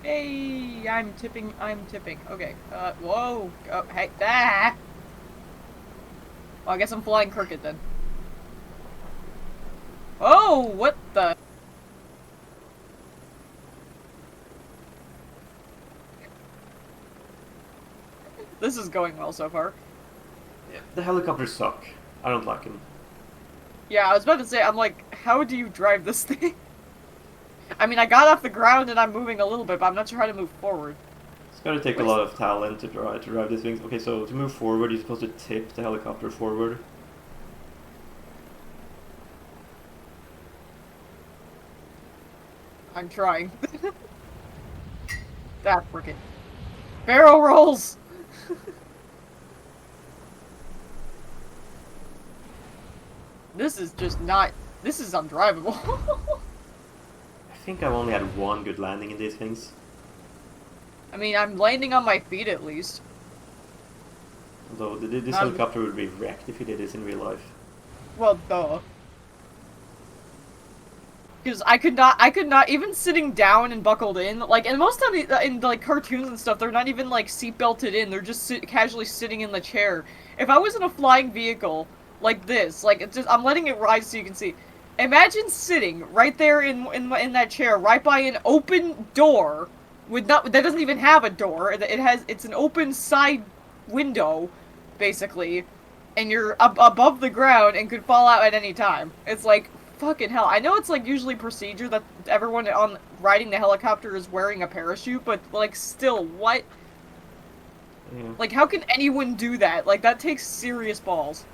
Hey, I'm tipping, Okay, whoa. Oh, hey, ah! Well, I guess I'm flying crooked then. Oh, what the? This is going well so far. Yeah, the helicopters suck. I don't like them. Yeah, I was about to say, I'm like, how do you drive this thing? I mean, I got off the ground and I'm moving a little bit, but I'm not sure how to move forward. It's gonna take a What is... lot of talent to drive these things. Okay, so to move forward, you're supposed to tip the helicopter forward. I'm trying. That frickin' barrel rolls! This is just not... This is undrivable. I think I've only had one good landing in these things. I mean, I'm landing on my feet at least. Although this Not... helicopter would be wrecked if you did this in real life. Well, duh. Because I could not, even sitting down and buckled in, like, and most of the, in, like, cartoons and stuff, they're not even, like, seat belted in, they're just casually sitting in the chair. If I was in a flying vehicle, like this, like, it's just, I'm letting it rise so you can see. Imagine sitting right there in that chair, right by an open door, with not, that doesn't even have a door, it's an open side window, basically, and you're above the ground and could fall out at any time. It's like, fucking hell. I know it's like usually procedure that everyone on riding the helicopter is wearing a parachute, but like still, what? Yeah. Like how can anyone do that? Like that takes serious balls.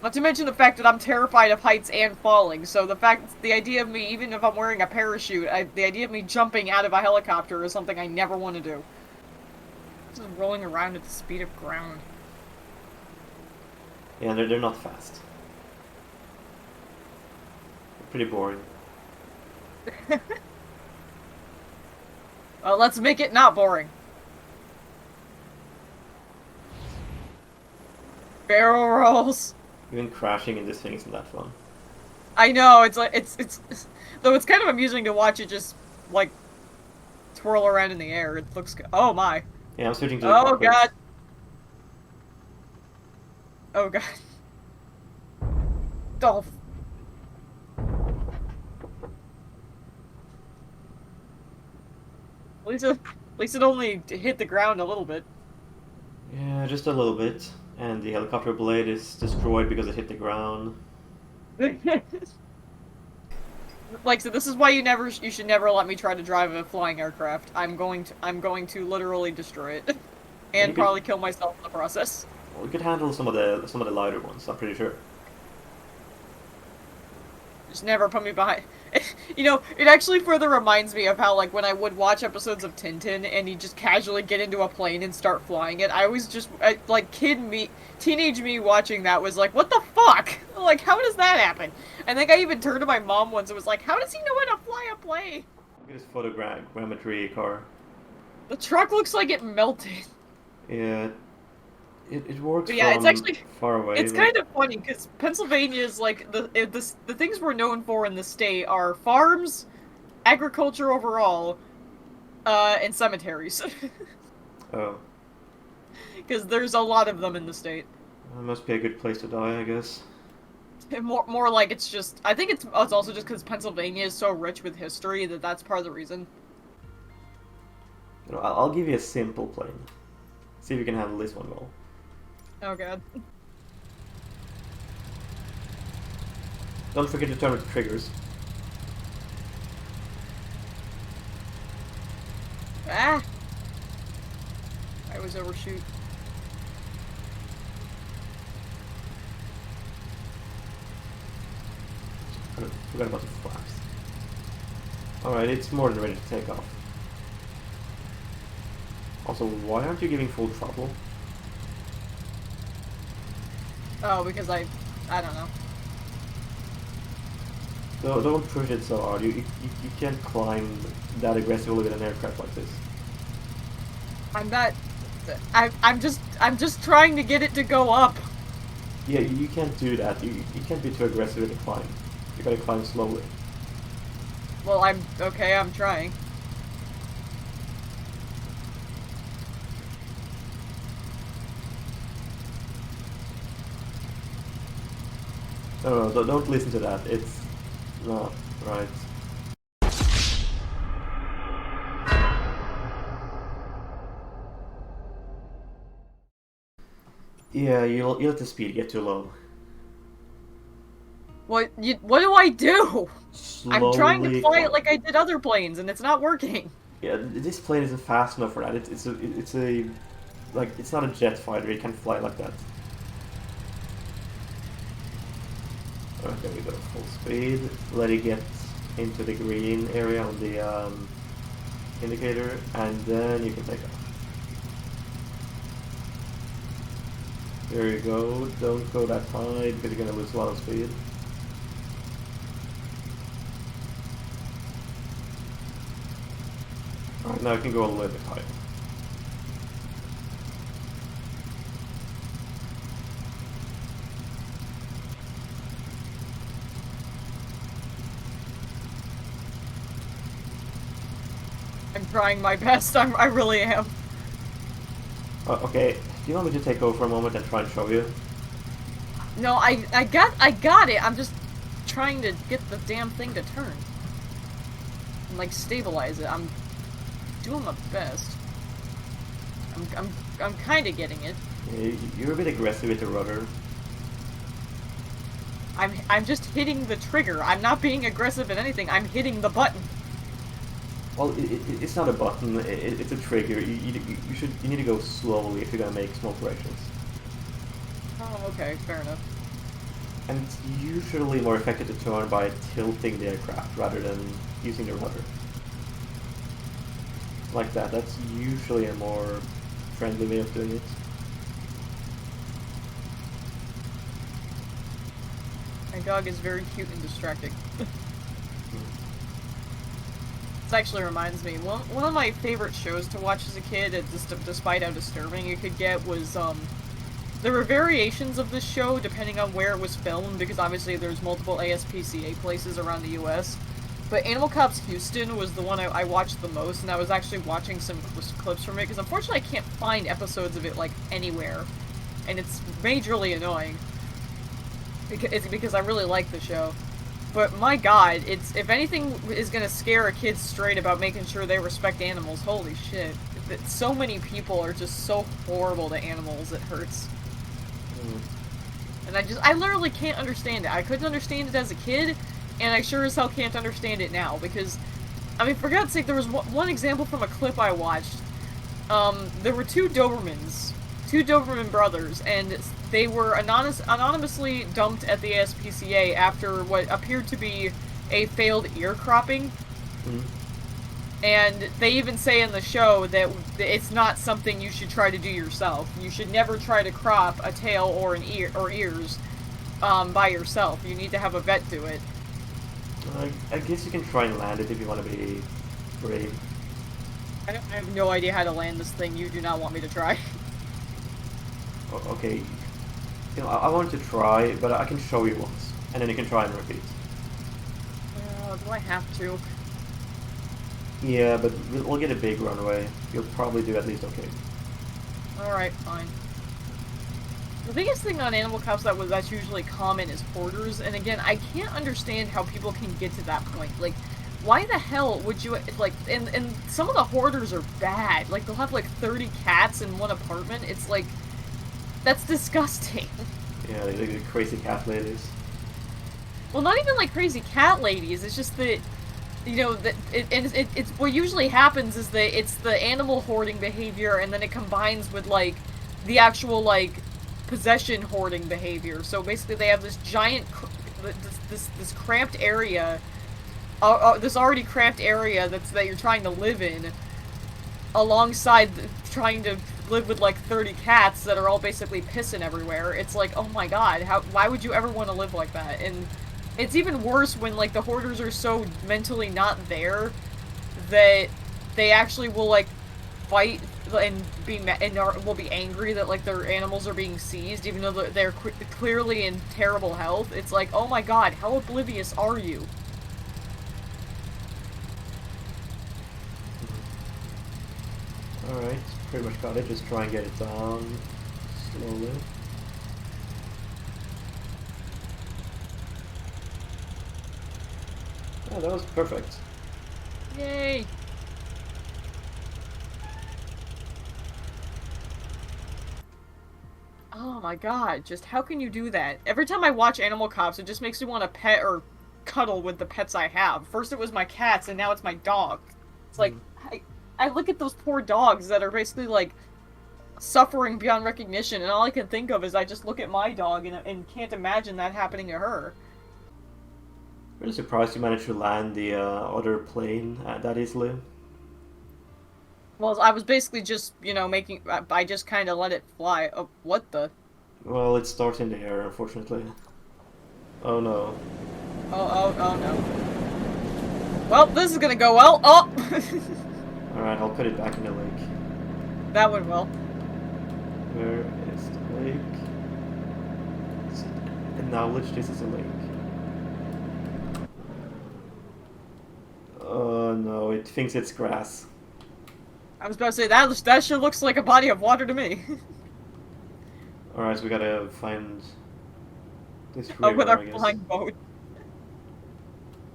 Not to mention the fact that I'm terrified of heights and falling, so the idea of me, even if I'm wearing a parachute, the idea of me jumping out of a helicopter is something I never want to do. Just rolling around at the speed of ground. Yeah, they're not fast. They're pretty boring. Let's make it not boring. Barrel rolls. Even crashing in this thing isn't that fun. I know, it's like, though it's kind of amusing to watch it just, like, twirl around in the air. It looks, oh my. Yeah, I'm switching to the Oh cockpit. god. Oh god. Dolph. At least it only hit the ground a little bit. Yeah, just a little bit. And the helicopter blade is destroyed because it hit the ground. Like, so this is why you should never let me try to drive a flying aircraft. I'm going to literally destroy it. Yeah, you And could, probably kill myself in the process. well, you could handle some of the lighter ones. I'm pretty sure. Just never put me behind. You know, it actually further reminds me of how, like, when I would watch episodes of Tintin and he'd just casually get into a plane and start flying it, I was just, like, teenage me watching that was like, what the fuck? Like, how does that happen? I think I even turned to my mom once and was like, how does he know how to fly a plane? Look at this photogrammetry car. The truck looks like it melted. Yeah, it works But yeah, it's from actually, far away, it's but kind of funny because Pennsylvania is like the things we're known for in the state are farms, agriculture overall, and cemeteries. oh, Because there's a lot of them in the state. it must be a good place to die, I guess. And more like it's just, I think it's also just because Pennsylvania is so rich with history that that's part of the reason. You know, I'll give you a simple plane. See if you can handle this one well. Oh god. Don't forget to turn with the triggers. Ah! I was overshoot. I forgot about the flaps. Alright, it's more than ready to take off. Also, why aren't you giving full throttle? Oh, because I don't know. Don't push it so hard. You can't climb that aggressively with an aircraft like this. I'm not, I'm just trying to get it to go up. Yeah, you can't do that. You can't be too aggressive with the climb. You gotta climb slowly. Well, okay, I'm trying. No, no, don't listen to that. It's not right. Yeah, you let the speed get too low. What do I do? I'm trying to Slowly fly it climb. like I did other planes, and it's not working. Yeah, this plane isn't fast enough for that. It's a like it's not a jet fighter. It can't fly like that. Alright, there we go. Full speed. Let it get into the green area on the indicator, and then you can take off. There you go. Don't go that high because you're gonna lose a lot of speed. Alright, now I can go a little bit higher. I'm trying my best. I really am. Okay, do you want me to take over for a moment and try and show you? No, I got it. I'm just trying to get the damn thing to turn. And, like, stabilize it. I'm doing my best. I'm kind of getting it. Yeah, you're a bit aggressive with the rudder. I'm just hitting the trigger. I'm not being aggressive in anything. I'm hitting the button. Well, it's not a button. It's a trigger. You need to go slowly if you're gonna make small corrections. Oh, okay, fair enough. And it's usually more effective to turn by tilting the aircraft rather than using the rudder. Like that. That's usually a more friendly way of doing it. My dog is very cute and distracting. This actually reminds me, one of my favorite shows to watch as a kid, despite how disturbing it could get, was, there were variations of this show depending on where it was filmed, because obviously there's multiple ASPCA places around the US. But Animal Cops Houston was the one I watched the most, and I was actually watching some clips from it, because unfortunately I can't find episodes of it, like, anywhere. And it's majorly annoying. Because I really like the show. But my god, if anything is gonna scare a kid straight about making sure they respect animals, holy shit. So many people are just so horrible to animals, it hurts. And I literally can't understand it. I couldn't understand it as a kid, and I sure as hell can't understand it now, because, I mean, for God's sake, there was one example from a clip I watched. There were two Doberman brothers, and they were anonymously dumped at the ASPCA after what appeared to be a failed ear cropping. And they even say in the show that it's not something you should try to do yourself. You should never try to crop a tail or an ear or ears by yourself. You need to have a vet do it. I guess you can try and land it if you want to be brave. I have no idea how to land this thing. You do not want me to try. Okay, you know, I want to try, but I can show you once, and then you can try and repeat. Do I have to? Yeah, but we'll get a big runway. You'll probably do at least okay. Alright, fine. The biggest thing on Animal Cops that's usually common is hoarders, and again, I can't understand how people can get to that point. Like, why the hell would you, like, and some of the hoarders are bad. Like, they'll have, like, 30 cats in one apartment. It's like, that's disgusting. Yeah, the crazy cat ladies. Well, not even, like, crazy cat ladies. It's just that, you know, that it's what usually happens is that it's the animal hoarding behavior, and then it combines with, like, the actual, like, possession hoarding behavior. So basically they have this giant, this cramped area, this already cramped area that you're trying to live in, alongside trying to live with like 30 cats that are all basically pissing everywhere. It's like, oh my god, why would you ever want to live like that? And it's even worse when like the hoarders are so mentally not there that they actually will like fight and will be angry that like their animals are being seized, even though they're clearly in terrible health. It's like, oh my god, how oblivious are you? Alright, pretty much got it. Just try and get it down slowly. Yeah, that was perfect. Yay! Oh my god, just how can you do that? Every time I watch Animal Cops, it just makes me want to pet or cuddle with the pets I have. First it was my cats, and now it's my dog. It's like, Mm. I look at those poor dogs that are basically, like, suffering beyond recognition, and all I can think of is I just look at my dog and can't imagine that happening to her. Really surprised you managed to land the other plane that easily. Well, I was basically just, you know, I just kind of let it fly. Oh, what the? Well, it starts in the air, unfortunately. Oh no. Oh no. Well, this is gonna go well. Oh! Alright, I'll put it back in the lake. That went well. Where is the lake? Acknowledge this is a lake. Oh no, it thinks it's grass. I was about to say, that sure looks like a body of water to me. Alright, so we gotta find this Oh, with river, our I guess. flying boat.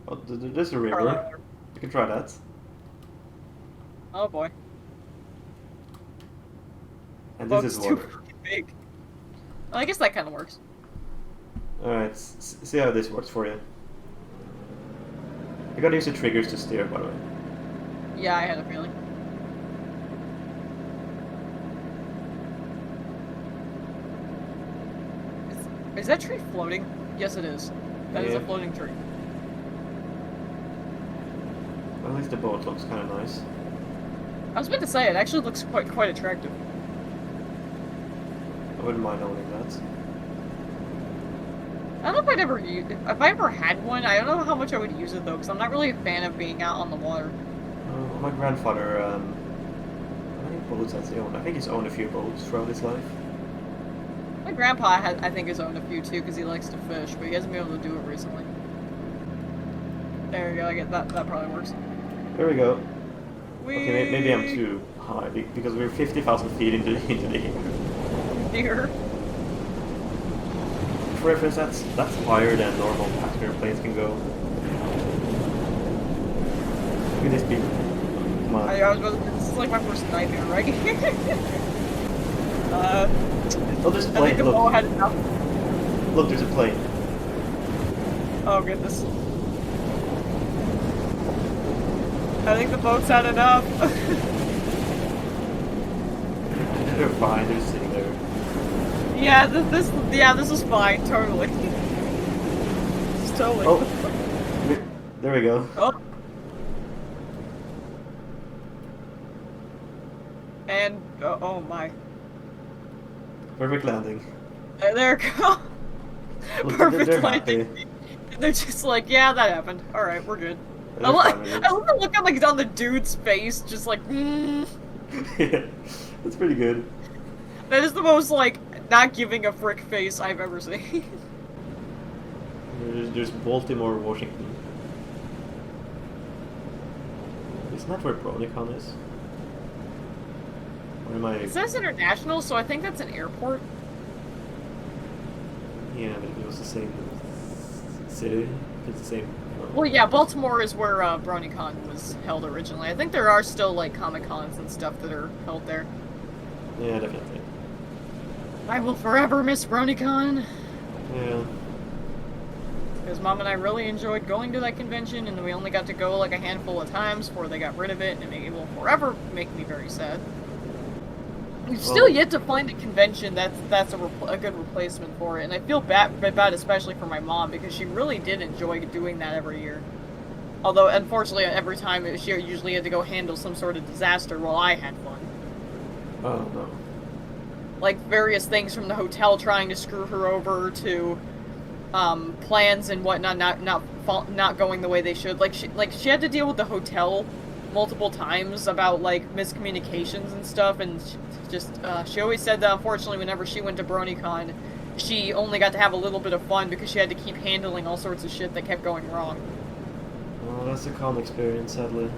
Oh, there's a river. We can try that. Oh boy. And this Boat's is too water. fucking big. Well, I guess that kind of works. Alright, see how this works for you. You gotta use the triggers to steer, by the way. Yeah, I had a feeling. Is that tree floating? Yes, it is. That is a Yeah. floating tree. Well, at least the boat looks kind of nice. I was about to say, it actually looks quite attractive. I wouldn't mind owning that. I don't know if I ever had one. I don't know how much I would use it though, because I'm not really a fan of being out on the water. My grandfather, how many boats has he owned? I think he's owned a few boats throughout his life. My grandpa I think has owned a few too, because he likes to fish, but he hasn't been able to do it recently. There we go. I get that. That probably works. There we go. Whee! Okay, maybe I'm too high because we're 50,000 feet into the air. Deer. For reference, that's higher than normal passenger planes can go. Look at this people. Come on. This is like my first nightmare, right? Oh, there's a I plane. think the boat Look, had enough. look, there's a plane. Oh goodness. I think the boat's had enough. They're fine. They're sitting there. Yeah, this is fine, totally. It's totally. Oh, there we go. Oh. And oh my. Perfect landing. There we go. Look, Perfect they're landing. happy. They're just like, yeah, that happened. All right, we're good. They're I love fine with it. the look on the dude's face, just like, Yeah, that's pretty good. That is the most like not giving a frick face I've ever seen. There's Baltimore, Washington. Isn't that where BronyCon is? Or am I? It says international, so I think that's an airport. Yeah, but if it was the same city, if it's the same. Well, yeah, Baltimore is where BronyCon was held originally. I think there are still like Comic Cons and stuff that are held there. Yeah, definitely. I will forever miss BronyCon. Yeah. Because Mom and I really enjoyed going to that convention, and we only got to go like a handful of times before they got rid of it, and it will forever make me very sad. We've still yet to find a convention that's a good replacement for it, and I feel bad especially for my mom, because she really did enjoy doing that every year. Although, unfortunately, every time she usually had to go handle some sort of disaster while I had fun. Oh no. Like various things from the hotel trying to screw her over to plans and whatnot not going the way they should. Like she had to deal with the hotel multiple times about like miscommunications and stuff, and she always said that unfortunately whenever she went to BronyCon, she only got to have a little bit of fun because she had to keep handling all sorts of shit that kept going wrong. Well, that's a con experience, sadly.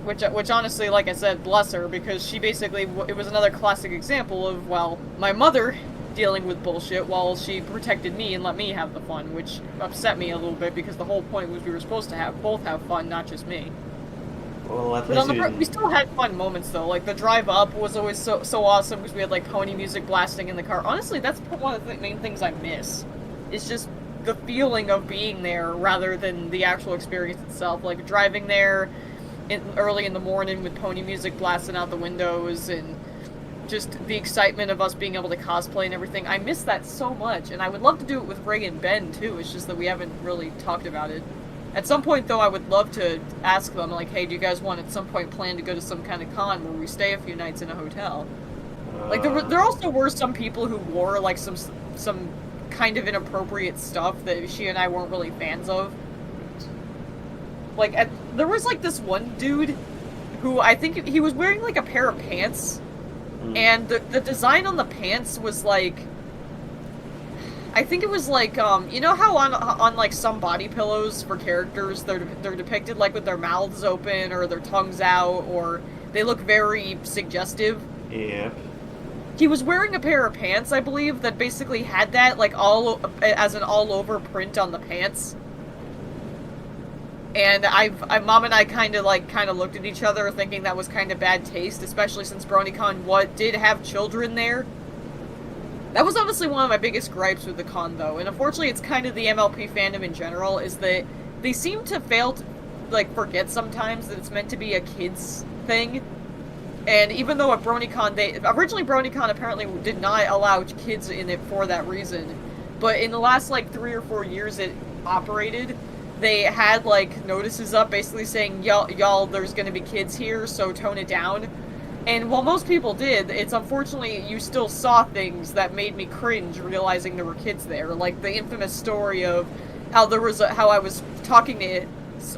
Which honestly, like I said, bless her, because she basically, it was another classic example of, well, my mother dealing with bullshit while she protected me and let me have the fun, which upset me a little bit because the whole point was we were supposed to both have fun, not just me. Well, at But least on you the we didn't. still had fun moments though. Like the drive up was always so awesome because we had like pony music blasting in the car. Honestly, that's one of the main things I miss. It's just the feeling of being there rather than the actual experience itself. Like driving there early in the morning with pony music blasting out the windows and just the excitement of us being able to cosplay and everything. I miss that so much, and I would love to do it with Ray and Ben too. It's just that we haven't really talked about it. At some point, though, I would love to ask them, like, hey, do you guys want at some point plan to go to some kind of con where we stay a few nights in a hotel? Like, there also were some people who wore, like, some kind of inappropriate stuff that she and I weren't really fans of. Like, there was, like, this one dude who I think he was wearing, like, a pair of pants, and the design on the pants was, like... I think it was like, you know how on like some body pillows for characters, they're depicted like with their mouths open or their tongues out, or they look very suggestive? Yep. He was wearing a pair of pants, I believe, that basically had that like as an all-over print on the pants. And Mom and I kind of looked at each other thinking that was kind of bad taste, especially since BronyCon did have children there. That was honestly one of my biggest gripes with the con, though, and unfortunately it's kind of the MLP fandom in general, is that they seem to fail to, like, forget sometimes that it's meant to be a kids thing. And even though at BronyCon, originally BronyCon apparently did not allow kids in it for that reason, but in the last, like, 3 or 4 years it operated, they had, like, notices up basically saying, y'all, there's gonna be kids here, so tone it down. And while most people did, it's unfortunately you still saw things that made me cringe realizing there were kids there, like the infamous story of how how I was talking to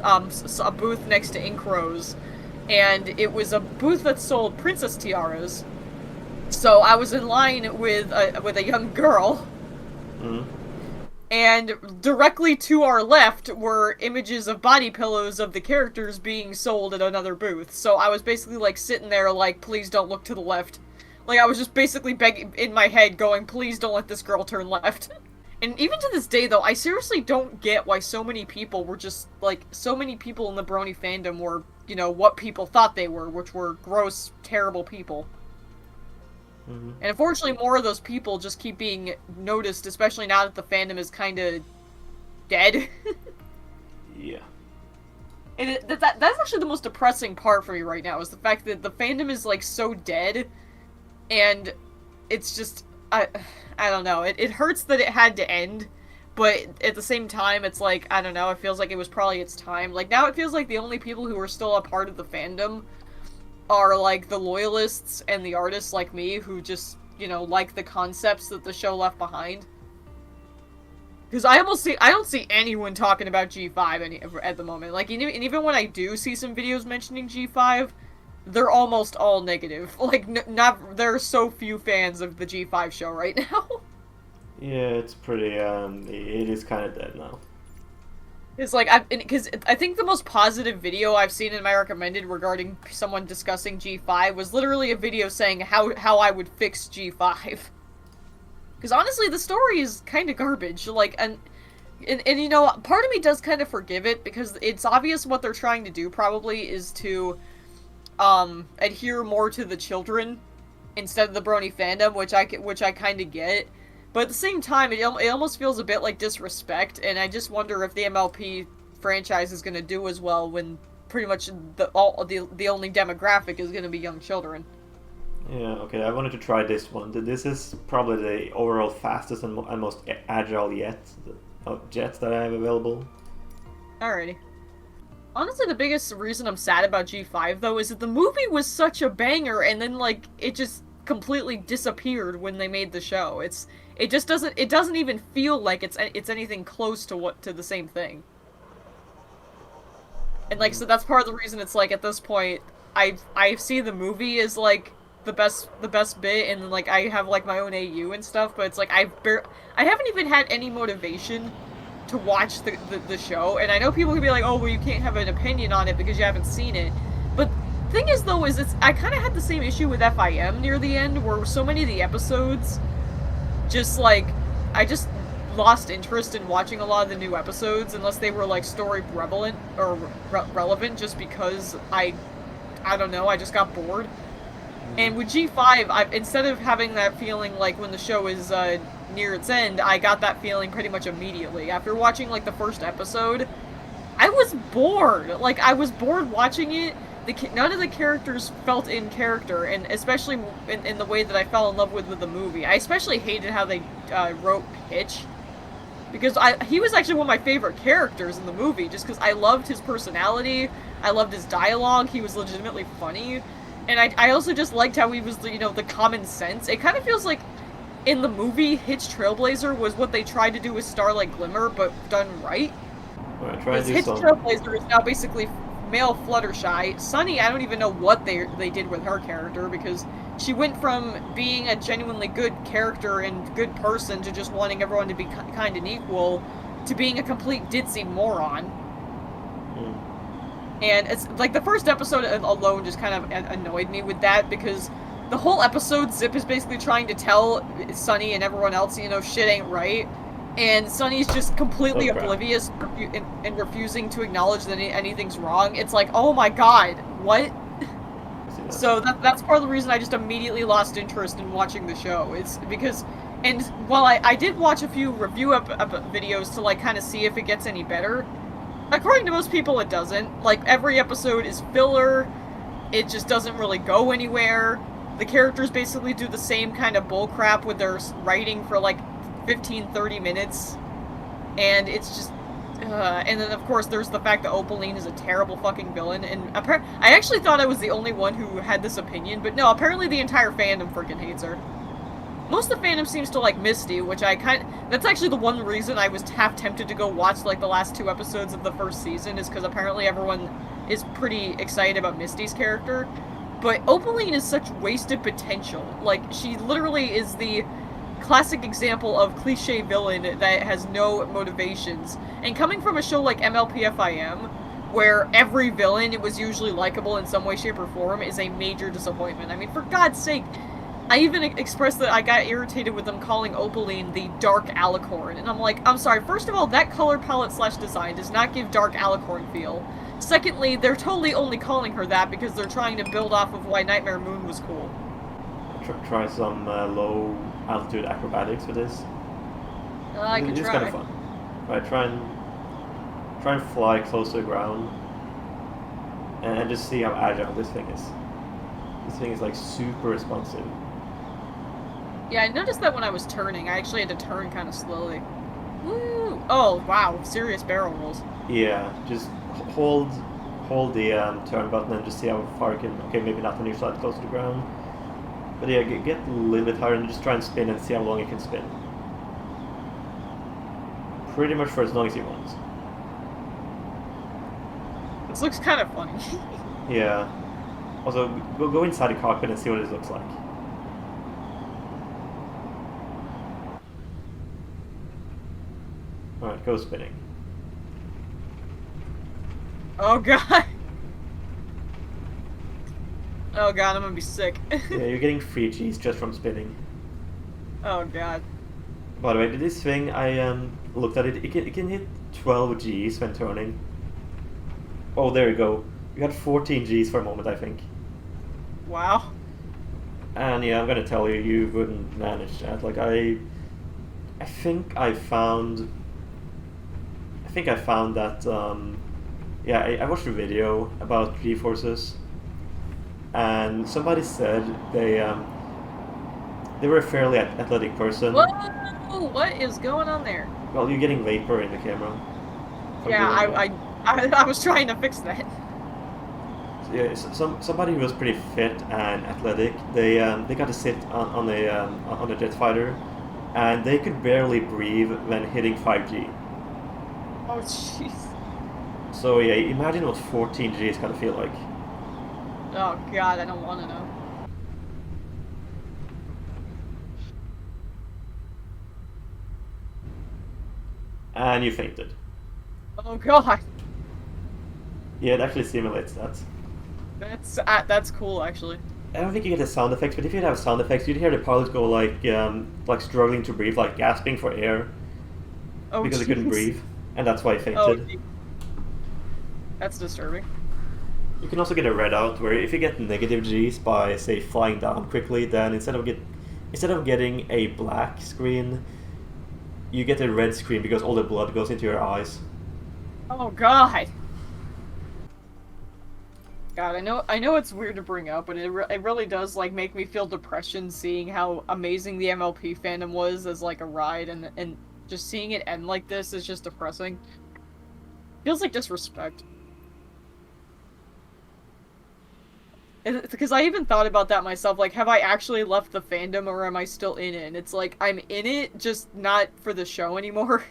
a booth next to Inkro's, and it was a booth that sold princess tiaras. So I was in line with a young girl. And directly to our left were images of body pillows of the characters being sold at another booth. So I was basically, like, sitting there, like, please don't look to the left. Like, I was just basically begging in my head, going, please don't let this girl turn left. And even to this day, though, I seriously don't get why so many people were just, like, so many people in the Brony fandom were, you know, what people thought they were, which were gross, terrible people. And unfortunately, more of those people just keep being noticed, especially now that the fandom is kind of dead. Yeah. And that's actually the most depressing part for me right now, is the fact that the fandom is, like, so dead, and it's just, I don't know, it hurts that it had to end, but at the same time, it's like, I don't know, it feels like it was probably its time. Like, now it feels like the only people who are still a part of the fandom are, like, the loyalists and the artists like me who just, you know, like the concepts that the show left behind. Because I don't see anyone talking about G5 at the moment. Like, and even when I do see some videos mentioning G5, they're almost all negative. Like, there are so few fans of the G5 show right now. Yeah, it's pretty, it is kind of dead now. It's like, because I think the most positive video I've seen in my recommended regarding someone discussing G5 was literally a video saying how I would fix G5. Because honestly, the story is kind of garbage. Like, and you know, part of me does kind of forgive it, because it's obvious what they're trying to do probably is to adhere more to the children instead of the Brony fandom, which I kind of get. But at the same time, it almost feels a bit like disrespect, and I just wonder if the MLP franchise is going to do as well when pretty much the only demographic is going to be young children. Yeah, okay, I wanted to try this one. This is probably the overall fastest and most agile jets that I have available. Alrighty. Honestly, the biggest reason I'm sad about G5, though, is that the movie was such a banger, and then, like, it just completely disappeared when they made the show. It doesn't even feel like it's anything close to the same thing. And, like, so that's part of the reason it's like, at this point, I see the movie as, like, the best bit, and, like, I have, like, my own AU and stuff, but it's like, I haven't even had any motivation to watch the show, and I know people can be like, oh, well, you can't have an opinion on it because you haven't seen it, but the thing is, though, is I kind of had the same issue with FIM near the end, where so many of the episodes just like I just lost interest in watching a lot of the new episodes unless they were like story relevant or relevant, just because I don't know, I just got bored. And with G5, instead of having that feeling like when the show is near its end, I got that feeling pretty much immediately. After watching like the first episode, I was bored. Like, I was bored watching it. None of the characters felt in character, and especially in the way that I fell in love with the movie. I especially hated how they wrote Pitch, because he was actually one of my favorite characters in the movie, just because I loved his personality, I loved his dialogue, he was legitimately funny, and I also just liked how he was, the common sense. It kind of feels like in the movie, Hitch Trailblazer was what they tried to do with Starlight Glimmer, but done right. Alright, try Because and do Hitch some. Trailblazer is now basically male Fluttershy. Sunny, I don't even know what they did with her character, because she went from being a genuinely good character and good person to just wanting everyone to be kind and equal, to being a complete ditzy moron. And it's like the first episode alone just kind of annoyed me with that, because the whole episode Zip is basically trying to tell Sunny and everyone else, shit ain't right. And Sunny's just completely oblivious and refusing to acknowledge that anything's wrong. It's like, oh my god, what? So that's part of the reason I just immediately lost interest in watching the show. It's because, and while I did watch a few review videos to like kind of see if it gets any better, according to most people it doesn't. Like, every episode is filler, it just doesn't really go anywhere. The characters basically do the same kind of bullcrap with their writing for like 15-30 minutes, and it's just and then of course there's the fact that Opaline is a terrible fucking villain, and I actually thought I was the only one who had this opinion, but no, apparently the entire fandom freaking hates her. Most of the fandom seems to like Misty, which that's actually the one reason I was half tempted to go watch like the last 2 episodes of the first season, is because apparently everyone is pretty excited about Misty's character. But Opaline is such wasted potential. Like, she literally is the classic example of cliche villain that has no motivations. And coming from a show like MLP FIM, where every villain was usually likable in some way, shape, or form, is a major disappointment. I mean, for God's sake, I even expressed that I got irritated with them calling Opaline the Dark Alicorn. And I'm like, I'm sorry, first of all, that color palette / design does not give Dark Alicorn feel. Secondly, they're totally only calling her that because they're trying to build off of why Nightmare Moon was cool. Try some low altitude acrobatics for this. I could it's try. kind of fun. Right, try and fly close to the ground, and just see how agile this thing is. This thing is like super responsive. Yeah, I noticed that when I was turning, I actually had to turn kind of slowly. Woo! Oh wow, serious barrel rolls. Yeah, just hold the turn button and just see how far you can. Okay, maybe not when you're slightly close to the ground. But yeah, get a little bit higher and just try and spin and see how long you can spin. Pretty much for as long as you want. This looks kind of funny. Yeah. Also, go inside the cockpit and see what it looks like. Alright, go spinning. Oh god. Oh god, I'm gonna be sick. Yeah, you're getting free G's just from spinning. Oh god. By the way, this thing, I looked at it, it can hit 12 G's when turning. Oh, there you go. You had 14 G's for a moment, I think. Wow. And yeah, I'm gonna tell you, you wouldn't manage that. Like, I think I found that, yeah, I watched a video about G-forces, and somebody said they were a fairly athletic person. Whoa! What is going on there? Well, you're getting vapor in the camera. Yeah, I was trying to fix that. Yeah, somebody who was pretty fit and athletic, they got to sit on a jet fighter, and they could barely breathe when hitting 5G. Oh jeez. So yeah, imagine what 14G is gonna feel like. Oh god, I don't want to know. And you fainted. Oh god. Yeah, it actually simulates that. That's cool, actually. I don't think you get the sound effects, but if you'd have sound effects, you'd hear the pilots go like struggling to breathe, like gasping for air Oh, because they couldn't jeez. breathe, and that's why he Oh, fainted. gee. That's disturbing. You can also get a red out where if you get negative G's by say flying down quickly, then instead of getting a black screen, you get a red screen because all the blood goes into your eyes. Oh, God. God, I know it's weird to bring up, but it really does, like, make me feel depression seeing how amazing the MLP fandom was as, like, a ride, and just seeing it end like this is just depressing. Feels like disrespect. Because I even thought about that myself, like, have I actually left the fandom or am I still in it? And it's like, I'm in it, just not for the show anymore.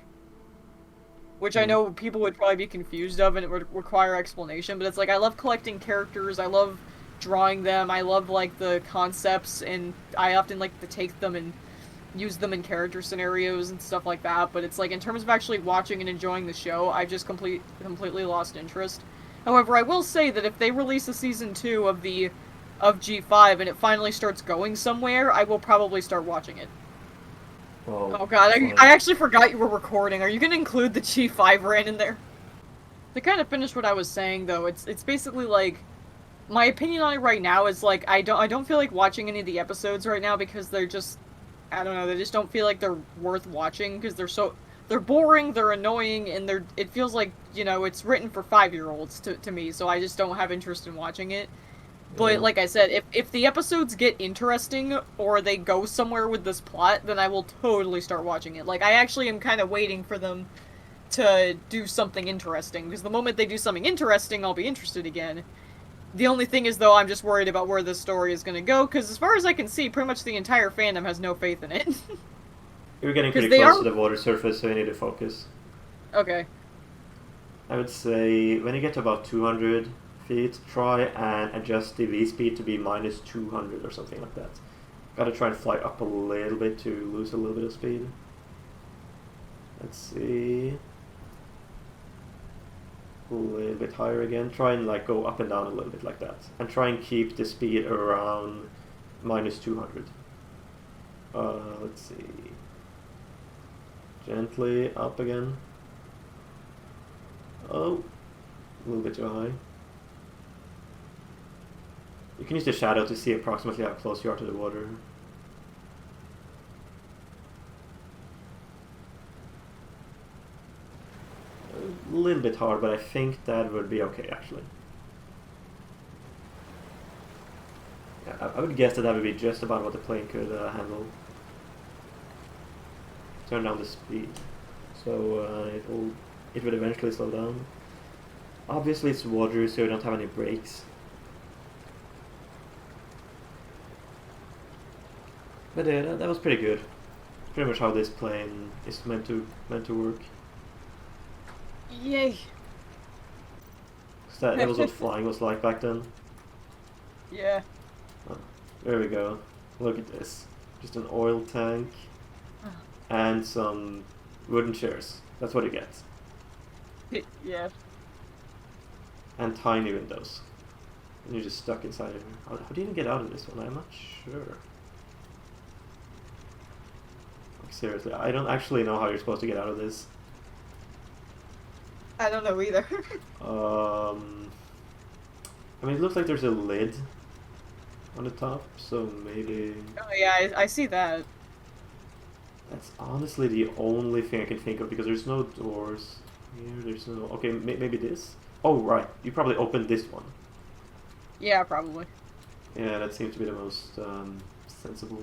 Which I Mm. know people would probably be confused of and it would require explanation, but it's like, I love collecting characters, I love drawing them, I love, like, the concepts, and I often like to take them and use them in character scenarios and stuff like that, but it's like, in terms of actually watching and enjoying the show, I've just completely lost interest. However, I will say that if they release a season 2 of G5 and it finally starts going somewhere, I will probably start watching it. Well, Oh god, fine. I actually forgot you were recording. Are you gonna include the G5 rant in there? To kind of finish what I was saying though, it's basically like my opinion on it right now is like I don't feel like watching any of the episodes right now because they're just I don't know, they just don't feel like they're worth watching because they're boring, they're annoying, and it feels like, you know, it's written for 5-year-olds to me, so I just don't have interest in watching it. But Yeah. like I said, if the episodes get interesting or they go somewhere with this plot, then I will totally start watching it. Like I actually am kind of waiting for them to do something interesting because the moment they do something interesting, I'll be interested again. The only thing is, though, I'm just worried about where this story is going to go, because as far as I can see, pretty much the entire fandom has no faith in it. You're getting Because pretty they close are... to the water surface, so you need to focus. Okay. I would say when you get to about 200 feet, try and adjust the V speed to be minus 200 or something like that. Gotta try and fly up a little bit to lose a little bit of speed. Let's see. A little bit higher again. Try and like go up and down a little bit like that. And try and keep the speed around minus 200. Let's see. Gently up again. Oh, a little bit too high. You can use the shadow to see approximately how close you are to the water. A little bit hard, but I think that would be okay actually. Yeah, I would guess that would be just about what the plane could handle. Turn down the speed, so it would eventually slow down. Obviously it's water, so you don't have any brakes. But yeah, that was pretty good. Pretty much how this plane is meant to work. Yay. So that was what flying was like back then. Yeah. Oh, there we go. Look at this. Just an oil tank and some wooden chairs. That's what you get. Yeah. And tiny windows. And you're just stuck inside of it. How do you even get out of this one? I'm not sure. Like, seriously, I don't actually know how you're supposed to get out of this. I don't know either. I mean, it looks like there's a lid on the top, so maybe... Oh yeah, I see that. That's honestly the only thing I can think of, because there's no doors here, there's no... Okay, maybe this? Oh, right, you probably opened this one. Yeah, probably. Yeah, that seems to be the most sensible.